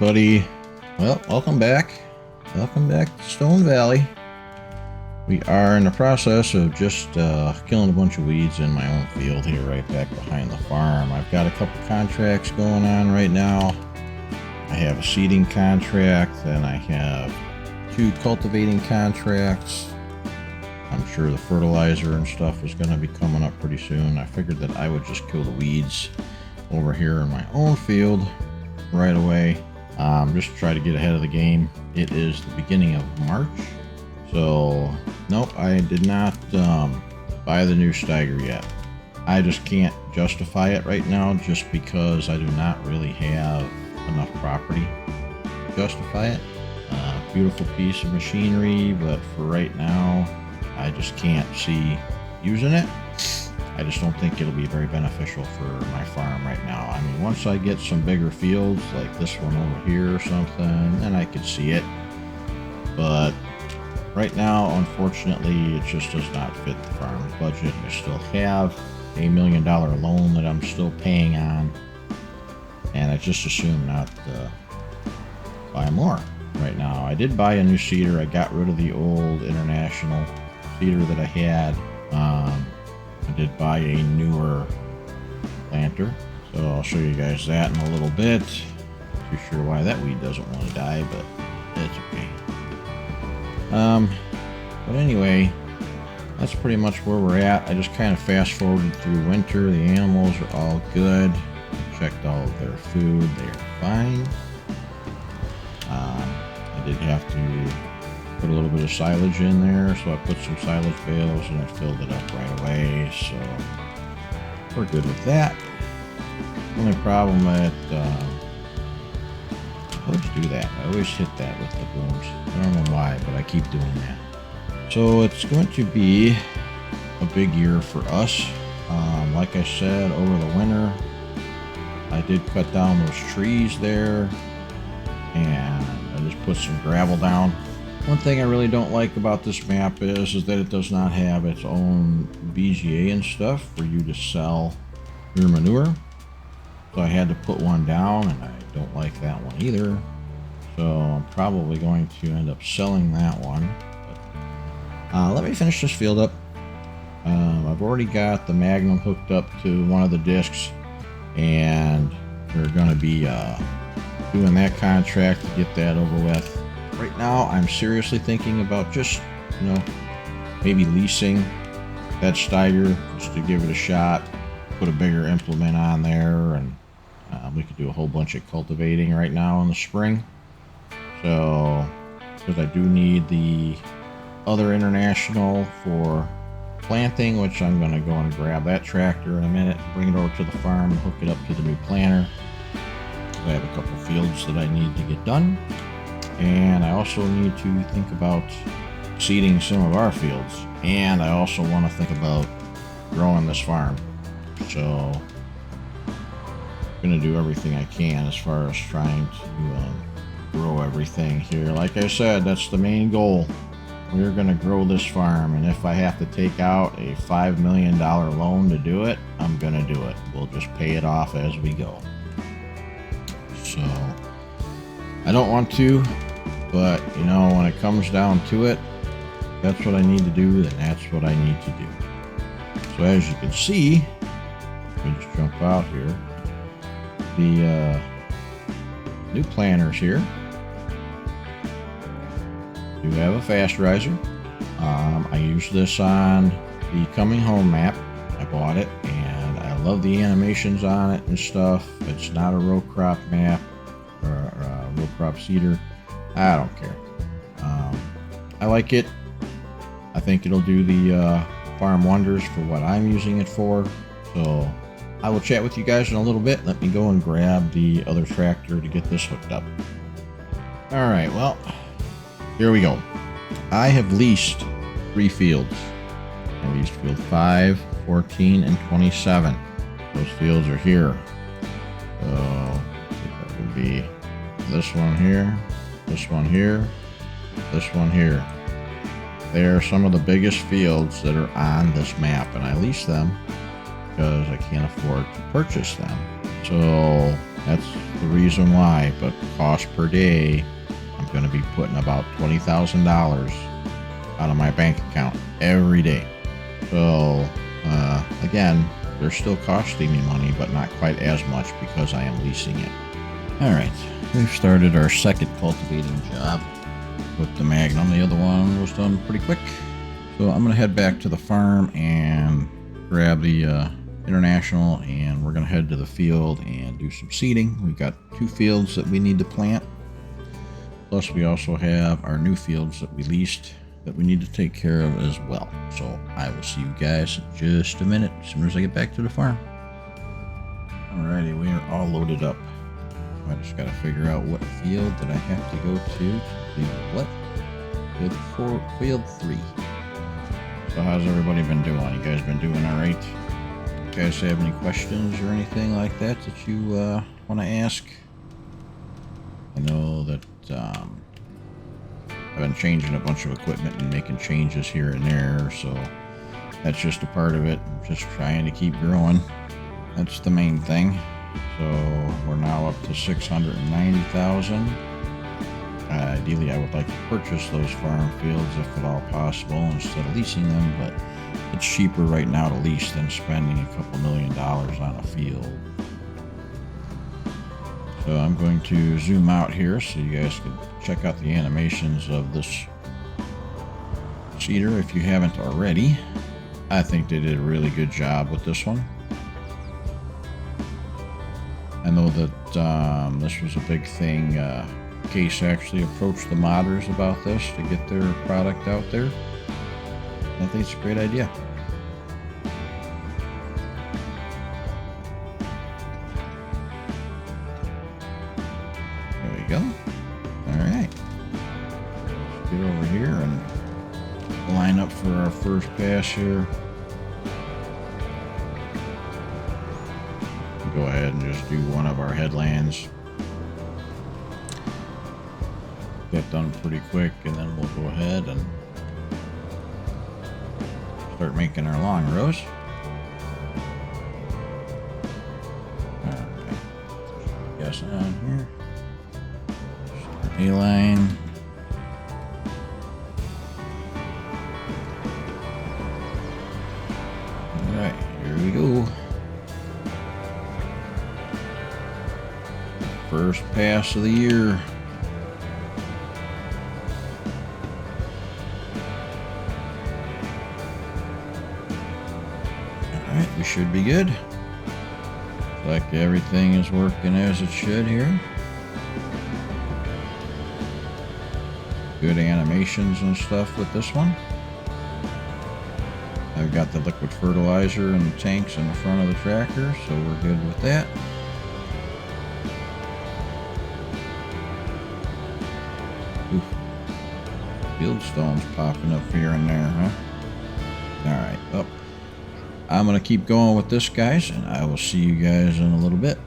everybody. Well, welcome back. Welcome back to Stone Valley. We are in the process of just killing a bunch of weeds in my own field here right back behind the farm. I've got a couple contracts going on right now. I have a seeding contract and I have 2 cultivating contracts. I'm sure the fertilizer and stuff is going to be coming up pretty soon. I figured that I would just kill the weeds over here in my own field right away, just to try to get ahead of the game. It is the beginning of March, so nope, I did not buy the new Steiger yet. I just can't justify it right now just because I do not really have enough property to justify it. Beautiful piece of machinery, but for right now I just can't see using it. I just don't think it'll be very beneficial for my farm right now. I mean, once I get some bigger fields like this one over here or something, then I could see it. But right now, unfortunately, it just does not fit the farm's budget. I still have a $1 million loan that I'm still paying on, and I just assume not to buy more right now. I did buy a new seeder. I got rid of the old International seeder that I had. I did buy a newer planter, so I'll show you guys that in a little bit. Not too sure why that weed doesn't want to die, but it's okay. But anyway, that's pretty much where we're at. I just kind of fast forwarded through winter. The animals are all good. Checked all of their food. They are fine. I did have to put a little bit of silage in there, so I put some silage bales and I filled it up right away, so we're good with that. Only problem that I always do that. I always hit that with the booms. I don't know why, but I keep doing that. So it's going to be a big year for us. Like I said, over the winter, I did cut down those trees there, and I just put some gravel down. One thing I really don't like about this map is that it does not have its own BGA and stuff for you to sell your manure. So I had to put one down, and I don't like that one either. So I'm probably going to end up selling that one. But, let me finish this field up. I've already got the Magnum hooked up to one of the discs, and we're going to be doing that contract to get that over with. Right now, I'm seriously thinking about just, maybe leasing that Steiger just to give it a shot, put a bigger implement on there, and we could do a whole bunch of cultivating right now in the spring. So, because I do need the other International for planting, which I'm going to go and grab that tractor in a minute, bring it over to the farm, and hook it up to the new planter. I have a couple fields that I need to get done. And I also need to think about seeding some of our fields. And I also want to think about growing this farm. So I'm going to do everything I can as far as trying to grow everything here. Like I said, that's the main goal. We're going to grow this farm. And if I have to take out a $5 million loan to do it, I'm going to do it. We'll just pay it off as we go. So I don't want to. But, when it comes down to it, that's what I need to do, then that's what I need to do. So as you can see, let me just jump out here. The new planters here do have a fast riser. I use this on the Coming Home map. I bought it, and I love the animations on it and stuff. It's not a row crop map or a row crop seeder. I don't care. I like it. I think it'll do the farm wonders for what I'm using it for. So I will chat with you guys in a little bit. Let me go and grab the other tractor to get this hooked up. Alright, well, here we go. I have leased 3 fields. I leased field 5, 14, and 27. Those fields are here. So that would be this one here. This one here, this one here. They are some of the biggest fields that are on this map, and I lease them because I can't afford to purchase them. So That's the reason why. But cost per day, I'm going to be putting about $20,000 out of my bank account every day. So again, they're still costing me money, but not quite as much because I am leasing it. All right, we've started our second cultivating job with the Magnum. The other one was done pretty quick. So I'm going to head back to the farm and grab the International, and we're going to head to the field and do some seeding. We've got 2 fields that we need to plant. Plus we also have our new fields that we leased that we need to take care of as well. So I will see you guys in just a minute as soon as I get back to the farm. Alrighty, we are all loaded up. I just got to figure out what field that I have to go to what? Field 3. So how's everybody been doing? You guys been doing alright? You guys have any questions or anything like that that you want to ask? I know that I've been changing a bunch of equipment and making changes here and there, so that's just a part of it. I'm just trying to keep growing. That's the main thing. So we're now up to 690,000. Ideally, I would like to purchase those farm fields if at all possible instead of leasing them, but it's cheaper right now to lease than spending a couple $1 million on a field. So I'm going to zoom out here so you guys can check out the animations of this seeder if you haven't already. I think they did a really good job with this one. I know that this was a big thing. Case actually approached the modders about this to get their product out there. I think it's a great idea. There we go. Alright. Let's get over here and line up for our first pass here. Go ahead and just do one of our headlands. Get done pretty quick, and then we'll go ahead and start making our long rows. Okay. Guess on here. A line. All right, here we go. First pass of the year. Alright, we should be good. Looks like everything is working as it should here. Good animations and stuff with this one. I've got the liquid fertilizer and the tanks in the front of the tractor, so we're good with that. Oof. Field stones popping up here and there, huh? Alright, well, I'm going to keep going with this, guys, and I will see you guys in a little bit.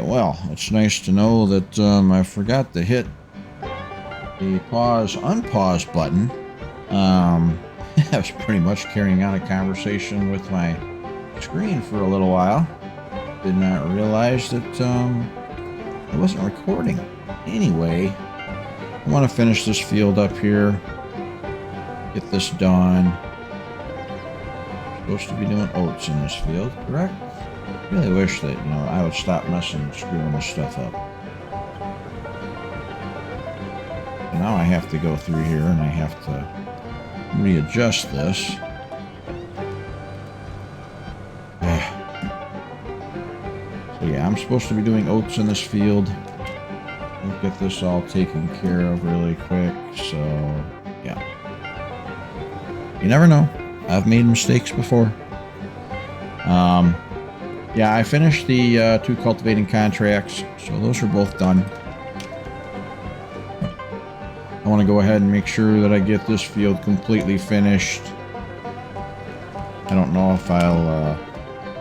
Well, it's nice to know that I forgot to hit the pause, unpause button. I was pretty much carrying on a conversation with my screen for a little while. Did not realize that I wasn't recording. Anyway, I want to finish this field up here. Get this done. Supposed to be doing oats in this field, correct? Really wish that, you know, I would stop messing and screwing this stuff up. Now I have to go through here and I have to readjust this. So yeah, I'm supposed to be doing oats in this field. We'll get this all taken care of really quick. So yeah, you never know. I've made mistakes before. Yeah, I finished the 2 cultivating contracts, so those are both done. I want to go ahead and make sure that I get this field completely finished. I don't know if I'll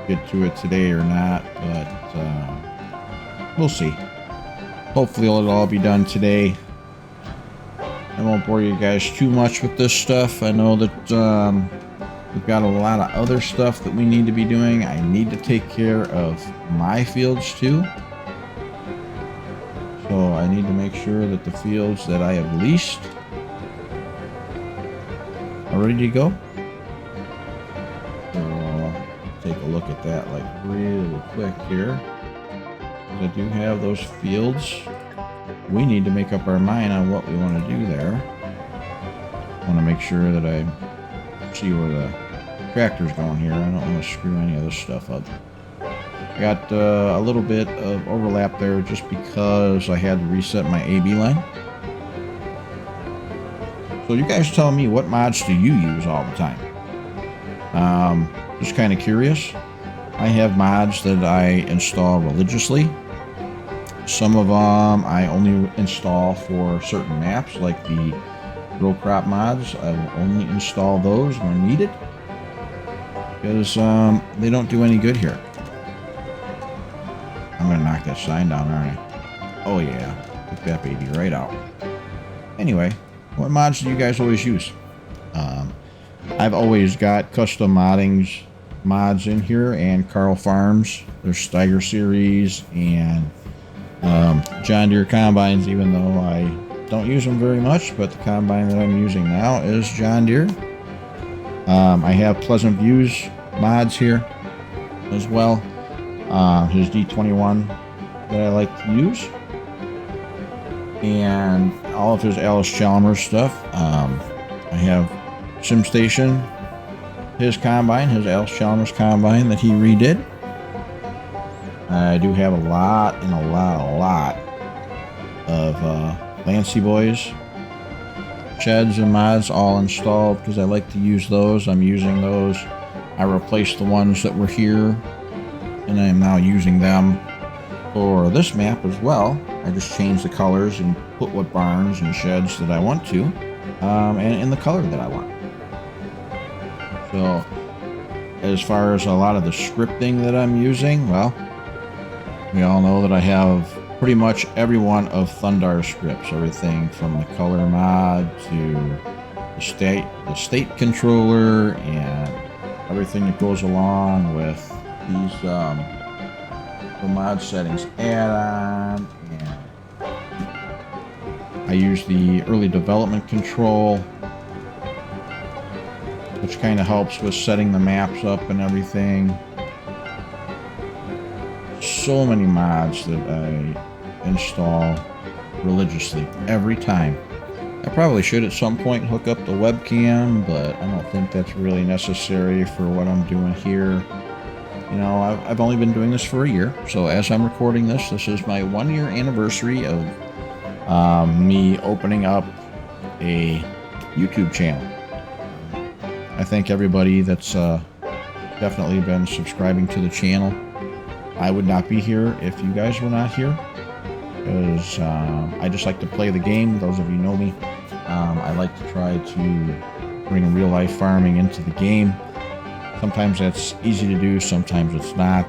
get to it today or not, but we'll see. Hopefully it'll all be done today. I won't bore you guys too much with this stuff. I know that we've got a lot of other stuff that we need to be doing. I need to take care of my fields too. So I need to make sure that the fields that I have leased are ready to go. So take a look at that like really quick here. I do have those fields. We need to make up our mind on what we want to do there. I want to make sure that I see where the tractor's going here. I don't want to screw any of this stuff up. I got a little bit of overlap there just because I had to reset my AB line. So you guys tell me, what mods do you use all the time? Just kind of curious. I have mods that I install religiously. Some of them I only install for certain maps, like the row crop mods. I will only install those when needed, because they don't do any good here. I'm gonna knock that sign down, aren't I? Oh yeah, took that baby right out. Anyway, what mods do you guys always use? I've always got custom mods in here, and Carl Farms. There's Steiger series and John Deere combines, even though I don't use them very much, but the combine that I'm using now is John Deere. I have Pleasant Views mods here as well. His D21 that I like to use, and all of his Alice Chalmers stuff. I have SimStation, his combine, his Alice Chalmers combine that he redid. I do have a lot of Lancy Boys sheds and mods all installed because I like to use those. I'm using those. I replaced the ones that were here, and I am now using them for this map as well. I just changed the colors and put what barns and sheds that I want to, and in the color that I want. So as far as a lot of the scripting that I'm using, well, we all know that I have pretty much every one of ThundR scripts, everything from the color mod to the state controller and everything that goes along with these the mod settings add-on. And I use the early development control, which kind of helps with setting the maps up and everything. So many mods that I install religiously every time. I probably should at some point hook up the webcam, but I don't think that's really necessary for what I'm doing here. You know, I've only been doing this for a year, so as I'm recording this, this is my 1-year anniversary of me opening up a YouTube channel. I thank everybody that's definitely been subscribing to the channel. I would not be here if you guys were not here, because I just like to play the game. Those of you know me. I like to try to bring real life farming into the game. Sometimes that's easy to do, sometimes it's not.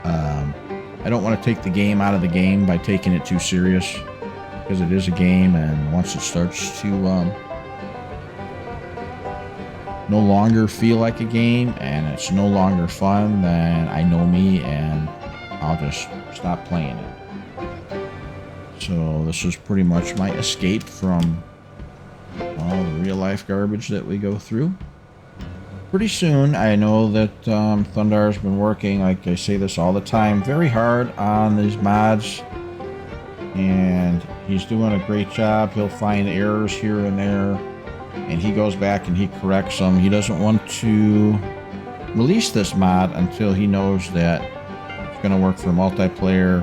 I don't want to take the game out of the game by taking it too serious, because it is a game, and once it starts to no longer feel like a game and it's no longer fun, then I know me and I'll just stop playing it. So this is pretty much my escape from all the real life garbage that we go through. Pretty soon, I know that ThundR's been working, like I say this all the time, very hard on these mods. And he's doing a great job. He'll find errors here and there, and he goes back and he corrects them. He doesn't want to release this mod until he knows that it's going to work for multiplayer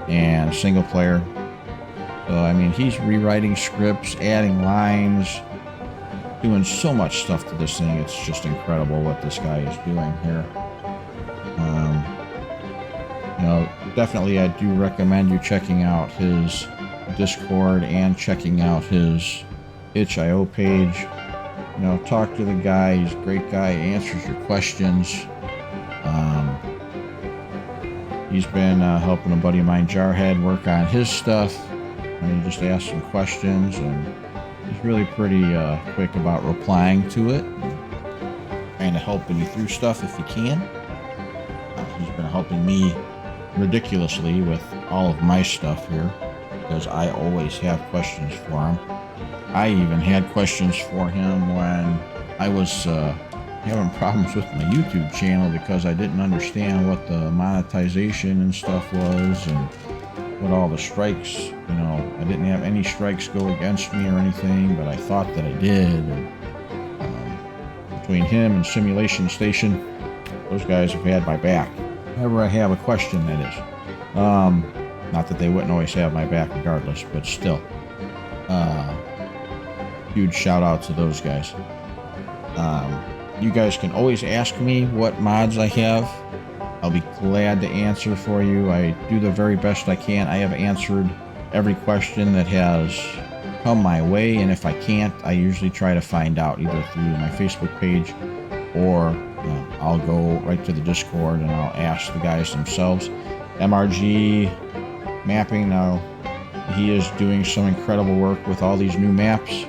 and single player. So I mean, he's rewriting scripts, adding lines, doing so much stuff to this thing. It's just incredible what this guy is doing here. You know, definitely I do recommend you checking out his Discord and checking out his itch.io page. You know, talk to the guy. He's a great guy. He answers your questions. He's been helping a buddy of mine, Jarhead, work on his stuff. And he just asks some questions, and he's really pretty quick about replying to it and helping you through stuff if he can. He's been helping me ridiculously with all of my stuff here, because I always have questions for him. I even had questions for him when I was having problems with my YouTube channel because I didn't understand what the monetization and stuff was, and what all the strikes, you know, I didn't have any strikes go against me or anything, but I thought that I did. And, between him and Simulation Station, those guys have had my back. Whenever I have a question, that is. Not that they wouldn't always have my back regardless, but still. Huge shout out to those guys. You guys can always ask me what mods I have. I'll be glad to answer for you. I do the very best I can. I have answered every question that has come my way, and if I can't, I usually try to find out either through my Facebook page, or I'll go right to the Discord and I'll ask the guys themselves. MRG mapping, now he is doing some incredible work with all these new maps.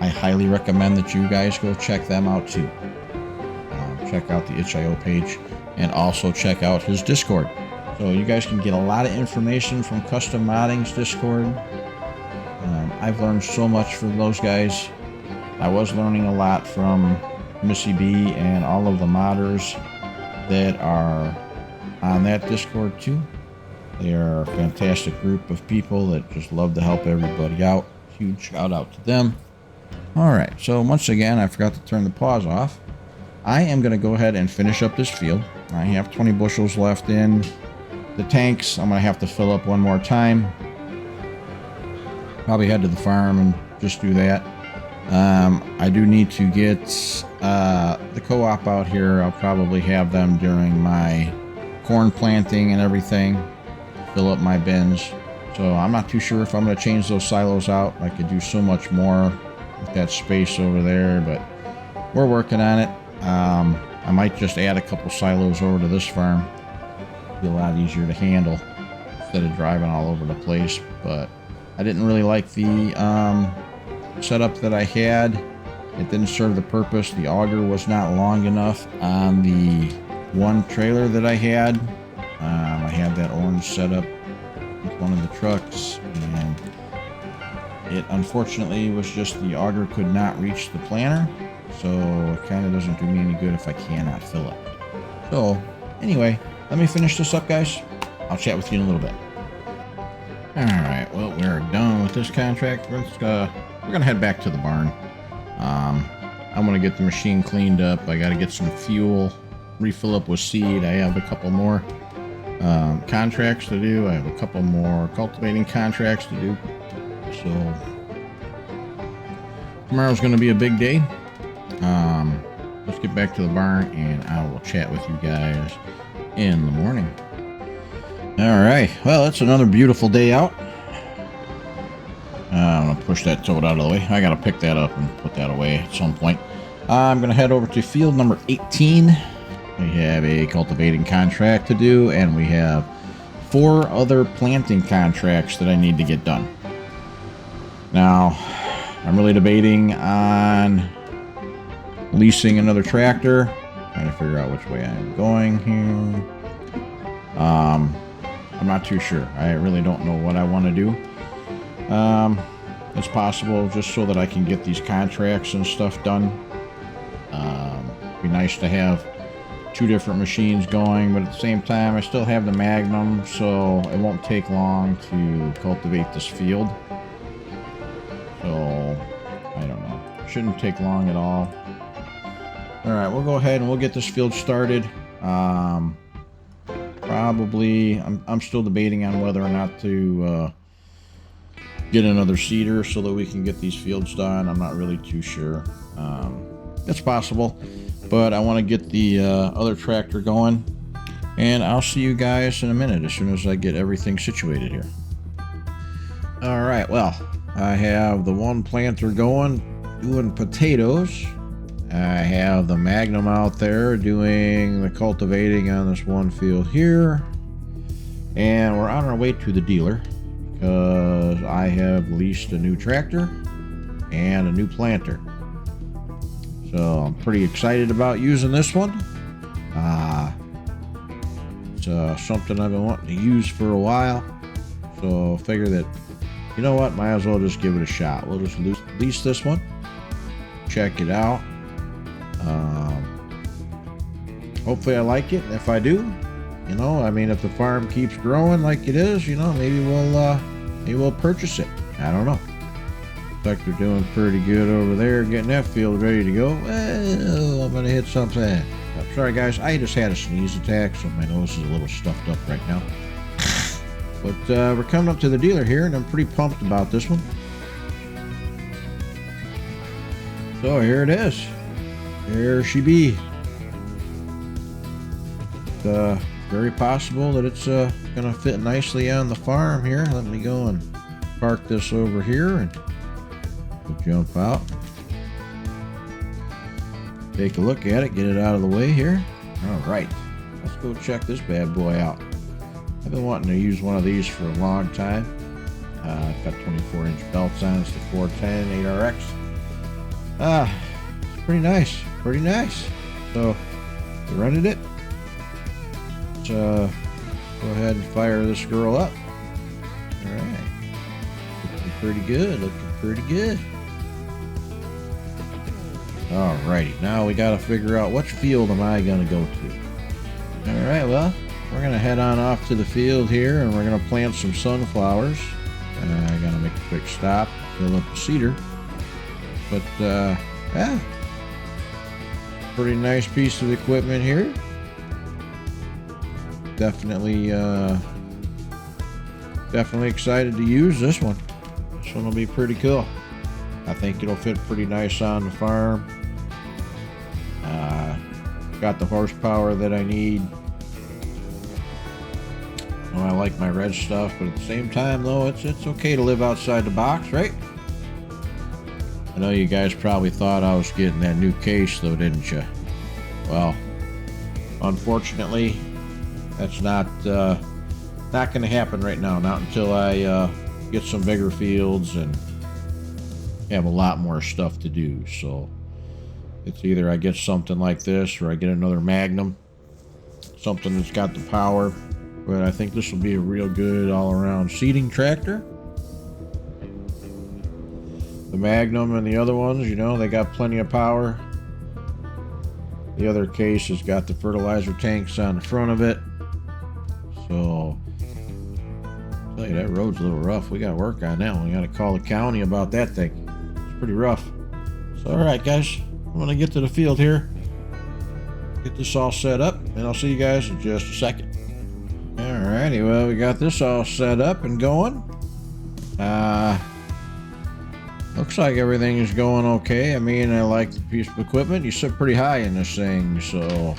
I highly recommend that you guys go check them out too. Check out the itch.io page and also check out his Discord. So you guys can get a lot of information from Custom Modding's Discord. I've learned so much from those guys. I was learning a lot from Missy B and all of the modders that are on that Discord too. They are a fantastic group of people that just love to help everybody out. Huge shout out to them. Alright, so once again, I forgot to turn the pause off. I am going to go ahead and finish up this field. I have 20 bushels left in the tanks. I'm going to have to fill up one more time. Probably head to the farm and just do that. I do need to get the co-op out here. I'll probably have them during my corn planting and everything. Fill up my bins. So I'm not too sure if I'm going to change those silos out. I could do so much more with that space over there, but we're working on it. I might just add a couple silos over to this farm. Be a lot easier to handle instead of driving all over the place. But I didn't really like the setup that I had. It didn't serve the purpose. The auger was not long enough on the one trailer that I had. I had that orange setup with one of the trucks, and it unfortunately was just the auger could not reach the planter. So it kind of doesn't do me any good if I cannot fill it. So anyway, let me finish this up, guys. I'll chat with you in a little bit. Alright, well, we're done with this contract. We're gonna head back to the barn. I'm gonna get the machine cleaned up. I gotta get some fuel, refill up with seed. I have a couple more contracts to do. I have a couple more cultivating contracts to do. So tomorrow's gonna be a big day. Let's get back to the barn and I will chat with you guys in the morning. Alright, well, it's another beautiful day out. I'm going to push that toad out of the way. I got to pick that up and put that away at some point. I'm going to head over to field number 18. We have a cultivating contract to do, and we have 4 other planting contracts that I need to get done. Now, I'm really debating on leasing another tractor. Trying to figure out which way I'm going here. I'm not too sure. I really don't know what I want to do. It's possible just so that I can get these contracts and stuff done. Be nice to have 2 different machines going, but at the same time I still have the Magnum, so it won't take long to cultivate this field. So I don't know, shouldn't take long at all. All right, we'll go ahead and we'll get this field started. Probably I'm still debating on whether or not to get another seeder so that we can get these fields done. I'm not really too sure. It's possible, but I want to get the other tractor going, and I'll see you guys in a minute as soon as I get everything situated here. All right, well, I have the one planter going, doing potatoes. I have the Magnum out there doing the cultivating on this one field here, and we're on our way to the dealer because I have leased a new tractor and a new planter. So I'm pretty excited about using this one. It's something I've been wanting to use for a while, so I figure that, you know what, might as well just give it a shot. We'll just lease this one, check it out. Hopefully I like it. If I do, you know, I mean, if the farm keeps growing like it is, you know, maybe we'll purchase it. I don't know. Looks like they're doing pretty good over there, getting that field ready to go. Well, I'm gonna hit something. I'm sorry guys, I just had a sneeze attack, so my nose is a little stuffed up right now. But we're coming up to the dealer here, and I'm pretty pumped about this one. So here it is. There she be. It's very possible that it's gonna fit nicely on the farm here. Let me go and park this over here and we'll jump out. Take a look at it, get it out of the way here. All right, let's go check this bad boy out. I've been wanting to use one of these for a long time. I've got 24-inch belts on. It's the 410 8RX. It's pretty nice, pretty nice. So we rented it. Let's go ahead and fire this girl up. All right, looking pretty good, looking pretty good. All righty, now we got to figure out which field am I going to go to. All right, well, we're going to head on off to the field here, and we're going to plant some sunflowers. I got to make a quick stop, fill up the seeder. But yeah, pretty nice piece of equipment here. Definitely excited to use this one. This one will be pretty cool. I think it'll fit pretty nice on the farm. Got the horsepower that I need. I like my red stuff, but at the same time though, it's okay to live outside the box, right? I know you guys probably thought I was getting that new case though, didn't you? Well, unfortunately, that's not going to happen right now. Not until I get some bigger fields and have a lot more stuff to do. So it's either I get something like this or I get another Magnum, something that's got the power. But I think this will be a real good all-around seeding tractor. The Magnum and the other ones, you know, they got plenty of power. The other case has got the fertilizer tanks on the front of it. So, I'll tell you, that road's a little rough. We got work on that one. We got to call the county about that thing. It's pretty rough. So, alright guys, I'm going to get to the field here. Get this all set up, and I'll see you guys in just a second. Alrighty, well, we got this all set up and going. Looks like everything is going okay. I mean, I like the piece of equipment. You sit pretty high in this thing, so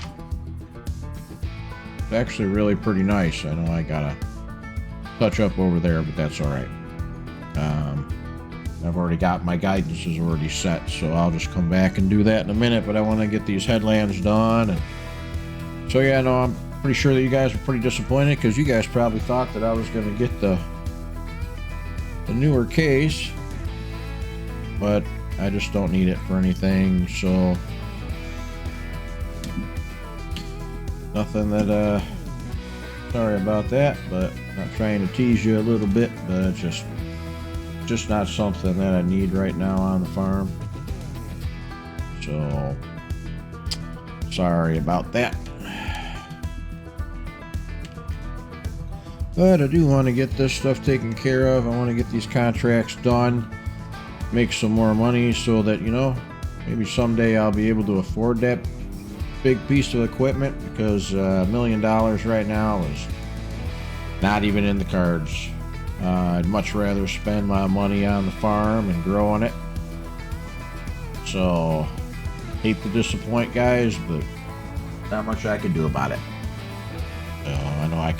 it's actually really pretty nice. I know I gotta touch up over there, but that's alright. I've already got my guidance is already set, so I'll just come back and do that in a minute, but I want to get these headlands done. And so yeah, no, I'm pretty sure that you guys are pretty disappointed because you guys probably thought that I was going to get the newer case, but I just don't need it for anything. So nothing that Sorry about that, but not trying to tease you a little bit, but it's just not something that I need right now on the farm. So sorry about that. But I do want to get this stuff taken care of. I want to get these contracts done, make some more money so that, you know, maybe someday I'll be able to afford that big piece of equipment, because $1 million right now is not even in the cards. I'd much rather spend my money on the farm and growing it. So, hate to disappoint, guys, but not much I can do about it. So, I know I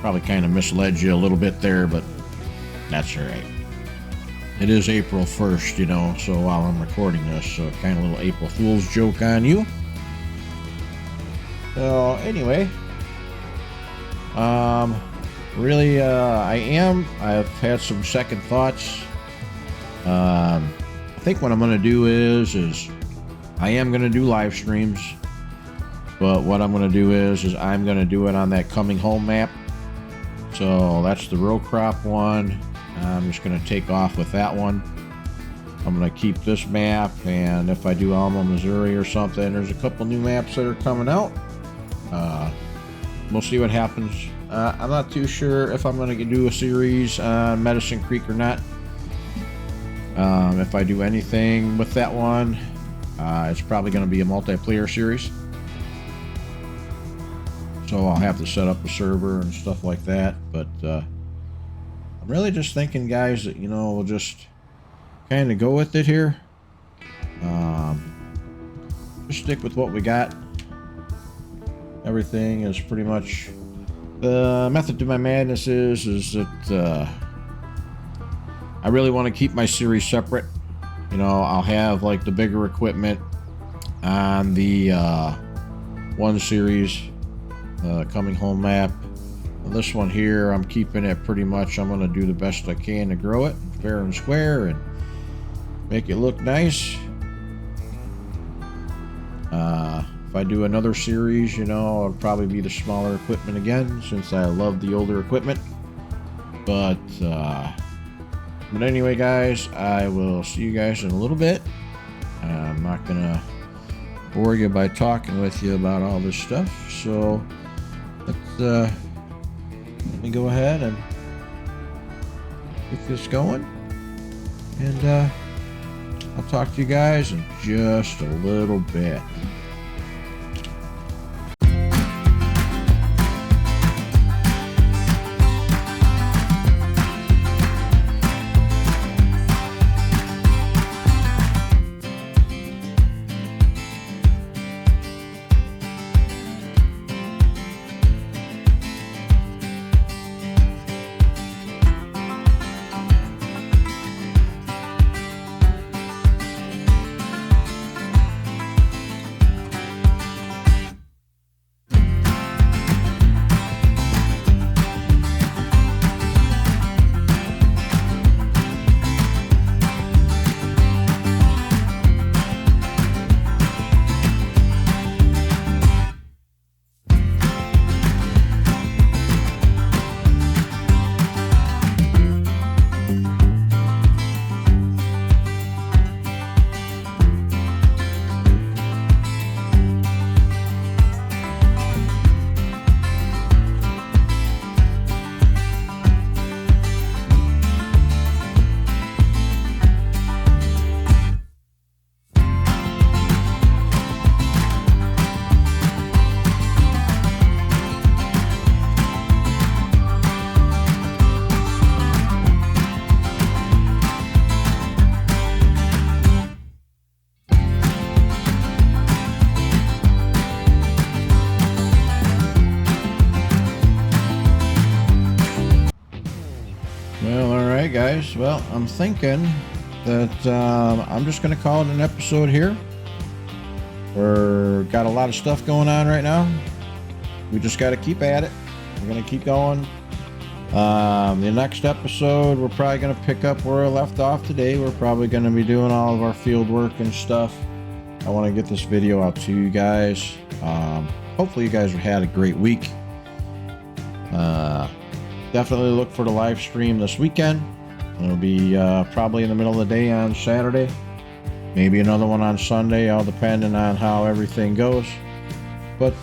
probably kind of misled you a little bit there, but that's all right. It is April 1st, you know, so while I'm recording this, so kind of a little April Fool's joke on you. So anyway, really, I've had some second thoughts. I think what I'm going to do is I am going to do live streams, but what I'm going to do is I'm going to do it on that coming home map. So that's the row crop one. I'm just going to take off with that one. I'm going to keep this map, and if I do Alma, Missouri or something, there's a couple new maps that are coming out. We'll see what happens. I'm not too sure if I'm going to do a series on Medicine Creek or not. If I do anything with that one, it's probably going to be a multiplayer series. So I'll have to set up a server and stuff like that. But I'm really just thinking, guys, that, you know, we'll just kind of go with it here. Just stick with what we got. Everything is pretty much, the method to my madness is that I really want to keep my series separate. You know, I'll have like the bigger equipment on the one series, coming home map. And this one here, I'm keeping it pretty much, I'm going to do the best I can to grow it fair and square and make it look nice. If I do another series, you know, it'll probably be the smaller equipment again, since I love the older equipment. But anyway, guys, I will see you guys in a little bit. I'm not gonna bore you by talking with you about all this stuff, so let me go ahead and get this going, and I'll talk to you guys in just a little bit. Guys, well, I'm thinking that I'm just gonna call it an episode here. We're got a lot of stuff going on right now. We just got to keep at it. We're gonna keep going. The next episode, we're probably gonna pick up where I left off today. We're probably gonna be doing all of our field work and stuff. I want to get this video out to you guys. Hopefully you guys had a great week. Definitely look for the live stream this weekend. It'll be probably in the middle of the day on Saturday. Maybe another one on Sunday, all depending on how everything goes. But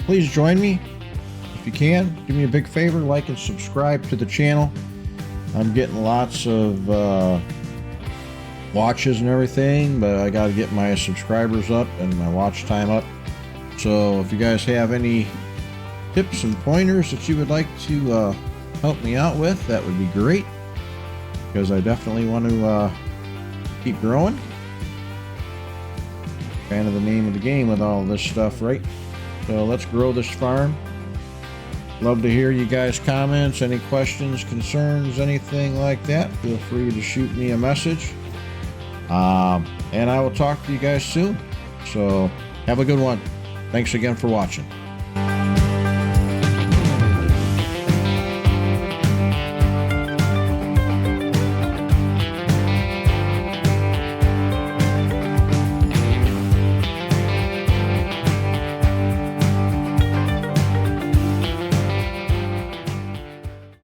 please join me if you can. Do me a big favor, like and subscribe to the channel. I'm getting lots of watches and everything, but I got to get my subscribers up and my watch time up. So if you guys have any tips and pointers that you would like to help me out with, that would be great, because I definitely want to keep growing. Kind of the name of the game with all this stuff, right? So let's grow this farm. Love to hear you guys' comments, any questions, concerns, anything like that. Feel free to shoot me a message. And I will talk to you guys soon. So have a good one. Thanks again for watching.